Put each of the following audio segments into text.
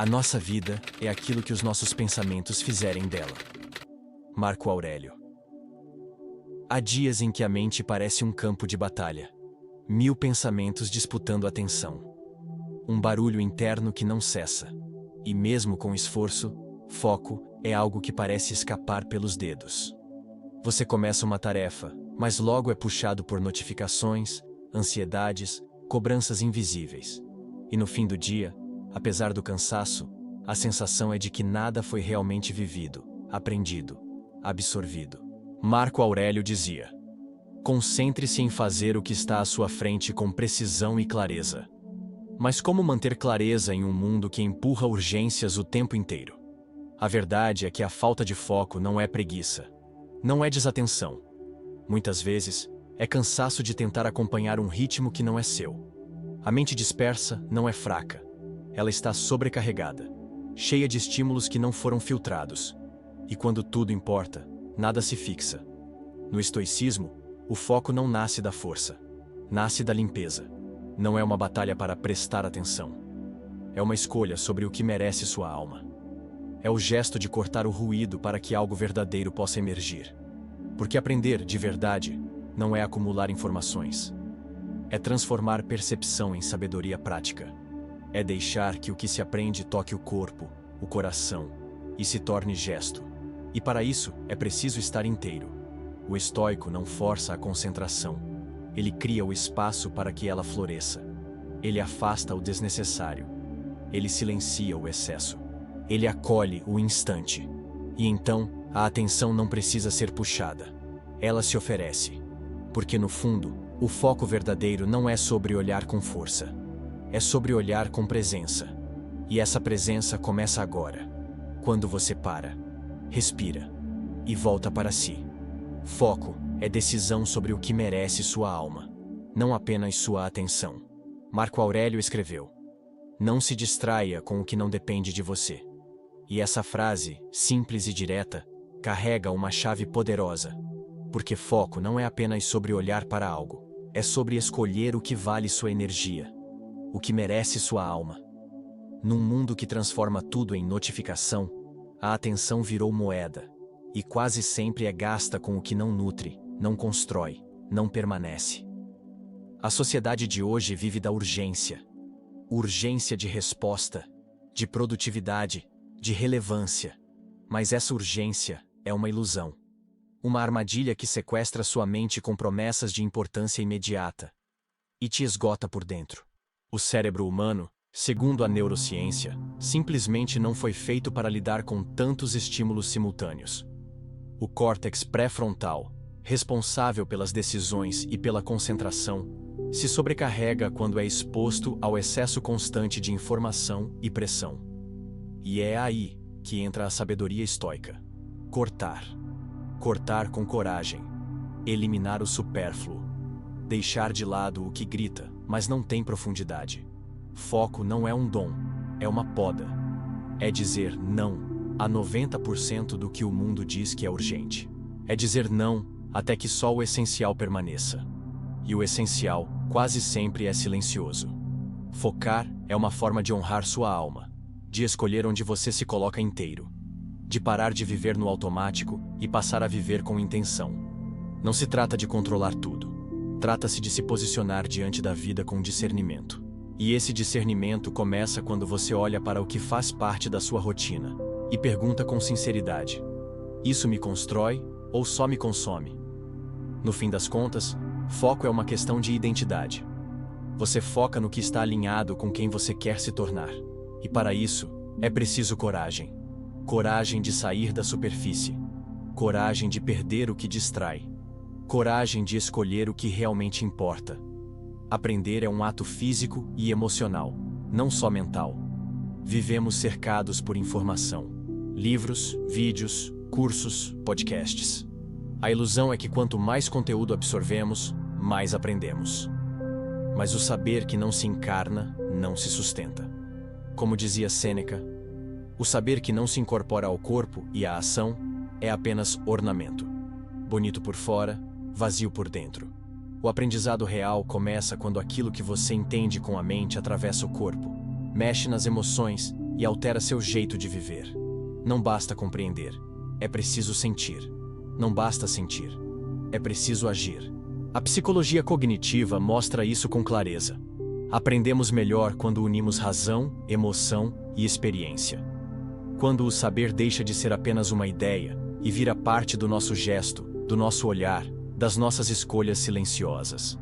A nossa vida é aquilo que os nossos pensamentos fizerem dela. Marco Aurélio. Há dias em que a mente parece um campo de batalha. 1000 pensamentos disputando atenção. Um barulho interno que não cessa. E mesmo com esforço, foco é algo que parece escapar pelos dedos. Você começa uma tarefa, mas logo é puxado por notificações, ansiedades, cobranças invisíveis. E no fim do dia, apesar do cansaço, a sensação é de que nada foi realmente vivido, aprendido, absorvido. Marco Aurélio dizia: concentre-se em fazer o que está à sua frente com precisão e clareza. Mas como manter clareza em um mundo que empurra urgências o tempo inteiro? A verdade é que a falta de foco não é preguiça. Não é desatenção. Muitas vezes, é cansaço de tentar acompanhar um ritmo que não é seu. A mente dispersa não é fraca. Ela está sobrecarregada, cheia de estímulos que não foram filtrados. E quando tudo importa, nada se fixa. No estoicismo, o foco não nasce da força. Nasce da limpeza. Não é uma batalha para prestar atenção. É uma escolha sobre o que merece sua alma. É o gesto de cortar o ruído para que algo verdadeiro possa emergir. Porque aprender, de verdade, não é acumular informações. É transformar percepção em sabedoria prática. É deixar que o que se aprende toque o corpo, o coração, e se torne gesto. E para isso, é preciso estar inteiro. O estoico não força a concentração. Ele cria o espaço para que ela floresça. Ele afasta o desnecessário. Ele silencia o excesso. Ele acolhe o instante. E então, a atenção não precisa ser puxada. Ela se oferece. Porque no fundo, o foco verdadeiro não é sobre olhar com força. É sobre olhar com presença. E essa presença começa agora. Quando você para, respira e volta para si. Foco é decisão sobre o que merece sua alma, não apenas sua atenção. Marco Aurélio escreveu: não se distraia com o que não depende de você. E essa frase, simples e direta, carrega uma chave poderosa. Porque foco não é apenas sobre olhar para algo, é sobre escolher o que vale sua energia, o que merece sua alma. Num mundo que transforma tudo em notificação, a atenção virou moeda, e quase sempre é gasta com o que não nutre, não constrói, não permanece. A sociedade de hoje vive da urgência. Urgência de resposta, de produtividade, de relevância. Mas essa urgência é uma ilusão. Uma armadilha que sequestra sua mente com promessas de importância imediata e te esgota por dentro. O cérebro humano, segundo a neurociência, simplesmente não foi feito para lidar com tantos estímulos simultâneos. O córtex pré-frontal, responsável pelas decisões e pela concentração, se sobrecarrega quando é exposto ao excesso constante de informação e pressão. E é aí que entra a sabedoria estoica. Cortar. Cortar com coragem. Eliminar o supérfluo. Deixar de lado o que grita, mas não tem profundidade. Foco não é um dom, é uma poda. É dizer não a 90% do que o mundo diz que é urgente. É dizer não até que só o essencial permaneça. E o essencial quase sempre é silencioso. Focar é uma forma de honrar sua alma, de escolher onde você se coloca inteiro, de parar de viver no automático e passar a viver com intenção. Não se trata de controlar tudo. Trata-se de se posicionar diante da vida com discernimento. E esse discernimento começa quando você olha para o que faz parte da sua rotina e pergunta com sinceridade: isso me constrói ou só me consome? No fim das contas, foco é uma questão de identidade. Você foca no que está alinhado com quem você quer se tornar. E para isso, é preciso coragem. Coragem de sair da superfície. Coragem de perder o que distrai. Coragem de escolher o que realmente importa. Aprender é um ato físico e emocional, não só mental. Vivemos cercados por informação. Livros, vídeos, cursos, podcasts. A ilusão é que quanto mais conteúdo absorvemos, mais aprendemos. Mas o saber que não se encarna, não se sustenta. Como dizia Sêneca, o saber que não se incorpora ao corpo e à ação é apenas ornamento. Bonito por fora, vazio por dentro. O aprendizado real começa quando aquilo que você entende com a mente atravessa o corpo, mexe nas emoções e altera seu jeito de viver. Não basta compreender, é preciso sentir. Não basta sentir, é preciso agir. A psicologia cognitiva mostra isso com clareza. Aprendemos melhor quando unimos razão, emoção e experiência. Quando o saber deixa de ser apenas uma ideia e vira parte do nosso gesto, do nosso olhar, das nossas escolhas silenciosas.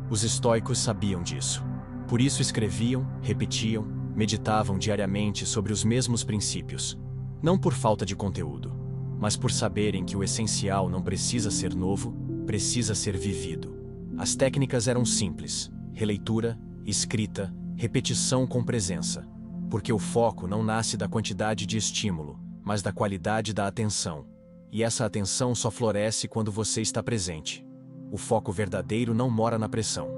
Os estoicos sabiam disso. Por isso escreviam, repetiam, meditavam diariamente sobre os mesmos princípios. Não por falta de conteúdo, mas por saberem que o essencial não precisa ser novo, precisa ser vivido. As técnicas eram simples: releitura, escrita, repetição com presença. Porque o foco não nasce da quantidade de estímulo, mas da qualidade da atenção. E essa atenção só floresce quando você está presente. O foco verdadeiro não mora na pressão.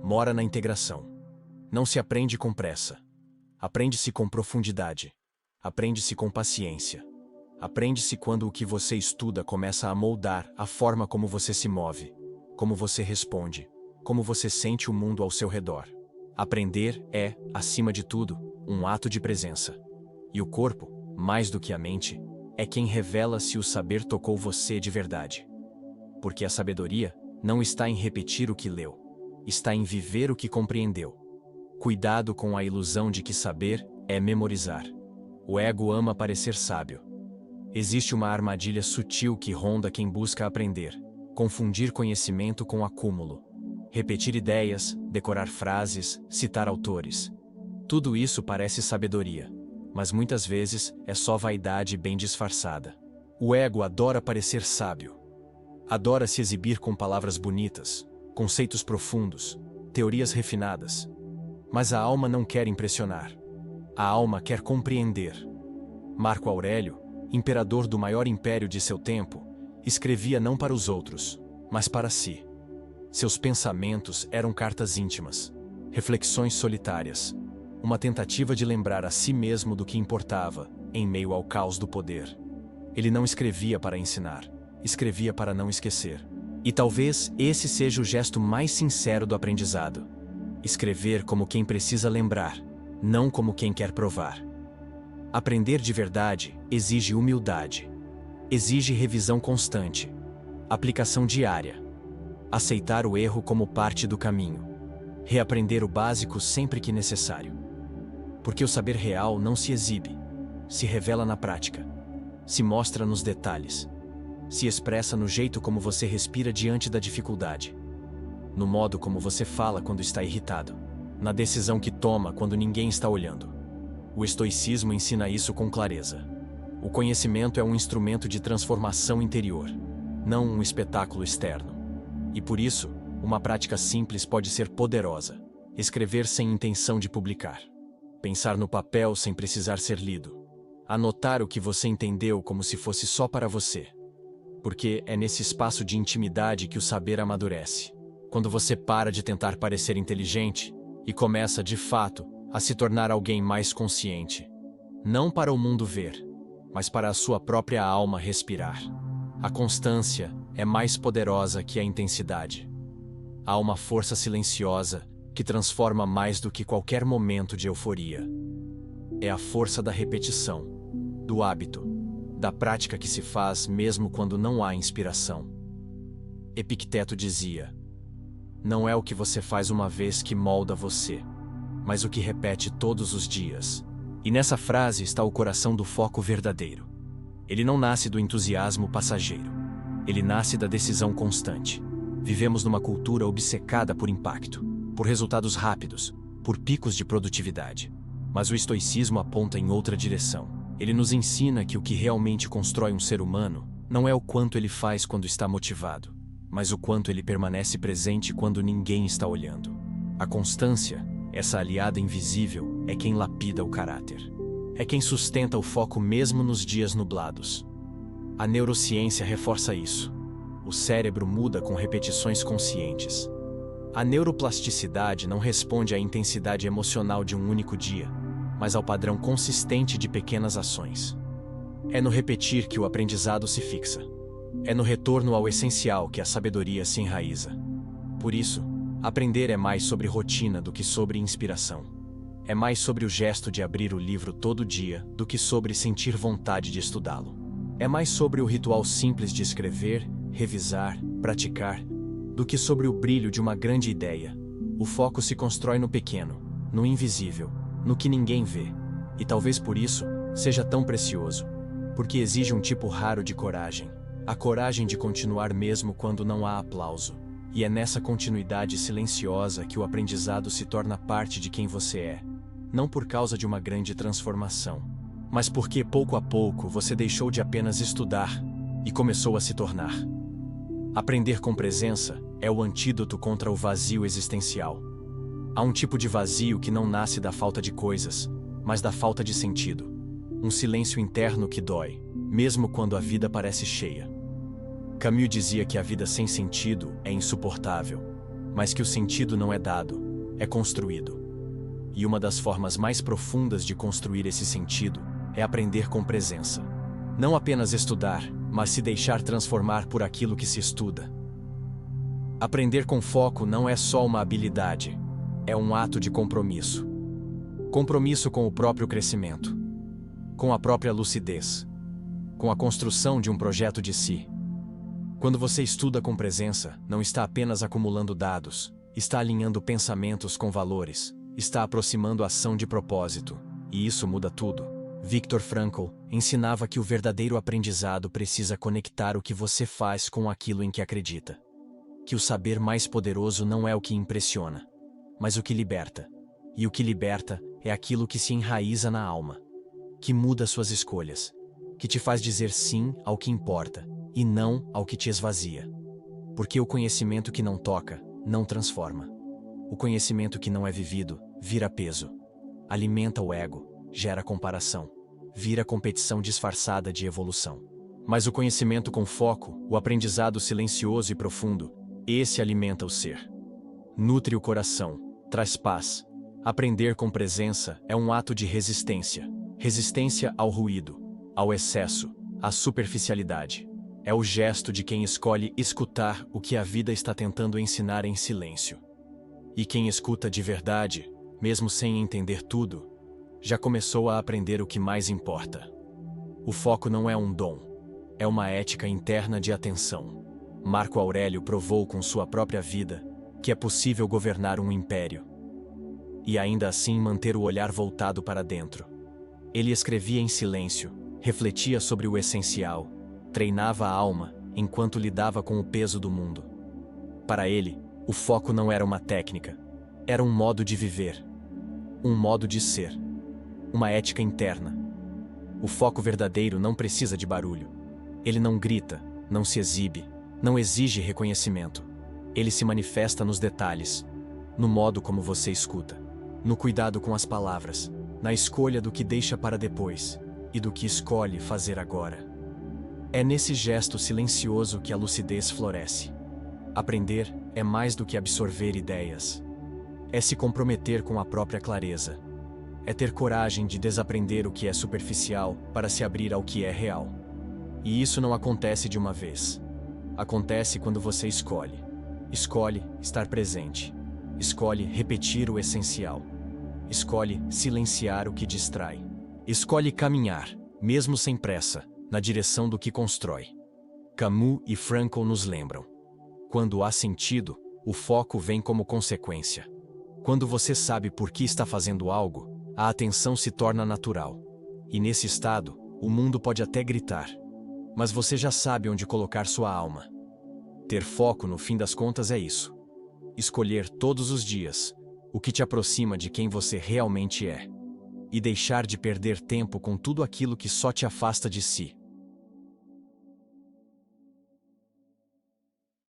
Mora na integração. Não se aprende com pressa. Aprende-se com profundidade. Aprende-se com paciência. Aprende-se quando o que você estuda começa a moldar a forma como você se move, como você responde, como você sente o mundo ao seu redor. Aprender é, acima de tudo, um ato de presença. E o corpo, mais do que a mente, é quem revela se o saber tocou você de verdade. Porque a sabedoria não está em repetir o que leu, está em viver o que compreendeu. Cuidado com a ilusão de que saber é memorizar. O ego ama parecer sábio. Existe uma armadilha sutil que ronda quem busca aprender: confundir conhecimento com acúmulo. Repetir ideias, decorar frases, citar autores. Tudo isso parece sabedoria, mas muitas vezes é só vaidade bem disfarçada. O ego adora parecer sábio. Adora se exibir com palavras bonitas, conceitos profundos, teorias refinadas. Mas a alma não quer impressionar. A alma quer compreender. Marco Aurélio, imperador do maior império de seu tempo, escrevia não para os outros, mas para si. Seus pensamentos eram cartas íntimas, reflexões solitárias, uma tentativa de lembrar a si mesmo do que importava, em meio ao caos do poder. Ele não escrevia para ensinar, escrevia para não esquecer. E talvez esse seja o gesto mais sincero do aprendizado. Escrever como quem precisa lembrar, não como quem quer provar. Aprender de verdade exige humildade, exige revisão constante, aplicação diária. Aceitar o erro como parte do caminho. Reaprender o básico sempre que necessário. Porque o saber real não se exibe, se revela na prática, se mostra nos detalhes, se expressa no jeito como você respira diante da dificuldade, no modo como você fala quando está irritado, na decisão que toma quando ninguém está olhando. O estoicismo ensina isso com clareza. O conhecimento é um instrumento de transformação interior, não um espetáculo externo. E por isso, uma prática simples pode ser poderosa: escrever sem intenção de publicar. Pensar no papel sem precisar ser lido. Anotar o que você entendeu como se fosse só para você. Porque é nesse espaço de intimidade que o saber amadurece. Quando você para de tentar parecer inteligente e começa, de fato, a se tornar alguém mais consciente. Não para o mundo ver, mas para a sua própria alma respirar. A constância é mais poderosa que a intensidade. Há uma força silenciosa que transforma mais do que qualquer momento de euforia. É a força da repetição, do hábito, da prática que se faz mesmo quando não há inspiração. Epicteto dizia: não é o que você faz uma vez que molda você, mas o que repete todos os dias. E nessa frase está o coração do foco verdadeiro. Ele não nasce do entusiasmo passageiro. Ele nasce da decisão constante. Vivemos numa cultura obcecada por impacto, por resultados rápidos, por picos de produtividade. Mas o estoicismo aponta em outra direção. Ele nos ensina que o que realmente constrói um ser humano não é o quanto ele faz quando está motivado, mas o quanto ele permanece presente quando ninguém está olhando. A constância, essa aliada invisível, é quem lapida o caráter. É quem sustenta o foco mesmo nos dias nublados. A neurociência reforça isso. O cérebro muda com repetições conscientes. A neuroplasticidade não responde à intensidade emocional de um único dia, mas ao padrão consistente de pequenas ações. É no repetir que o aprendizado se fixa. É no retorno ao essencial que a sabedoria se enraiza. Por isso, aprender é mais sobre rotina do que sobre inspiração. é mais sobre o gesto de abrir o livro todo dia do que sobre sentir vontade de estudá-lo. É mais sobre o ritual simples de escrever, revisar, praticar, do que sobre o brilho de uma grande ideia. O foco se constrói no pequeno, no invisível, no que ninguém vê. E talvez por isso seja tão precioso, porque exige um tipo raro de coragem. A coragem de continuar mesmo quando não há aplauso. E é nessa continuidade silenciosa que o aprendizado se torna parte de quem você é. Não por causa de uma grande transformação, mas porque pouco a pouco você deixou de apenas estudar e começou a se tornar. Aprender com presença é o antídoto contra o vazio existencial. Há um tipo de vazio que não nasce da falta de coisas, mas da falta de sentido. Um silêncio interno que dói, mesmo quando a vida parece cheia. Camus dizia que a vida sem sentido é insuportável, mas que o sentido não é dado, é construído. E uma das formas mais profundas de construir esse sentido é aprender com presença. Não apenas estudar, mas se deixar transformar por aquilo que se estuda. Aprender com foco não é só uma habilidade, é um ato de compromisso. Compromisso com o próprio crescimento, com a própria lucidez, com a construção de um projeto de si. Quando você estuda com presença, não está apenas acumulando dados, está alinhando pensamentos com valores, está aproximando a ação de propósito, e isso muda tudo. Viktor Frankl ensinava que o verdadeiro aprendizado precisa conectar o que você faz com aquilo em que acredita. Que o saber mais poderoso não é o que impressiona, mas o que liberta. E o que liberta é aquilo que se enraiza na alma, que muda suas escolhas, que te faz dizer sim ao que importa e não ao que te esvazia. Porque o conhecimento que não toca, não transforma. O conhecimento que não é vivido, vira peso. Alimenta o ego, gera comparação, vira competição disfarçada de evolução. Mas o conhecimento com foco, o aprendizado silencioso e profundo, esse alimenta o ser. Nutre o coração, traz paz. Aprender com presença é um ato de resistência. Resistência ao ruído, ao excesso, à superficialidade. É o gesto de quem escolhe escutar o que a vida está tentando ensinar em silêncio. E quem escuta de verdade, mesmo sem entender tudo, já começou a aprender o que mais importa. O foco não é um dom, é uma ética interna de atenção. Marco Aurélio provou com sua própria vida que é possível governar um império e ainda assim manter o olhar voltado para dentro. Ele escrevia em silêncio, refletia sobre o essencial, treinava a alma enquanto lidava com o peso do mundo. Para ele, o foco não era uma técnica, era um modo de viver, um modo de ser, uma ética interna. O foco verdadeiro não precisa de barulho. Ele não grita, não se exibe, não exige reconhecimento. Ele se manifesta nos detalhes, no modo como você escuta, no cuidado com as palavras, na escolha do que deixa para depois e do que escolhe fazer agora. É nesse gesto silencioso que a lucidez floresce. Aprender é mais do que absorver ideias. É se comprometer com a própria clareza. É ter coragem de desaprender o que é superficial para se abrir ao que é real. E isso não acontece de uma vez. Acontece quando você escolhe. Escolhe estar presente. Escolhe repetir o essencial. Escolhe silenciar o que distrai. Escolhe caminhar, mesmo sem pressa, na direção do que constrói. Camus e Frankl nos lembram. Quando há sentido, o foco vem como consequência. Quando você sabe por que está fazendo algo, a atenção se torna natural. E nesse estado, o mundo pode até gritar. Mas você já sabe onde colocar sua alma. Ter foco, no fim das contas, é isso. Escolher todos os dias o que te aproxima de quem você realmente é. E deixar de perder tempo com tudo aquilo que só te afasta de si.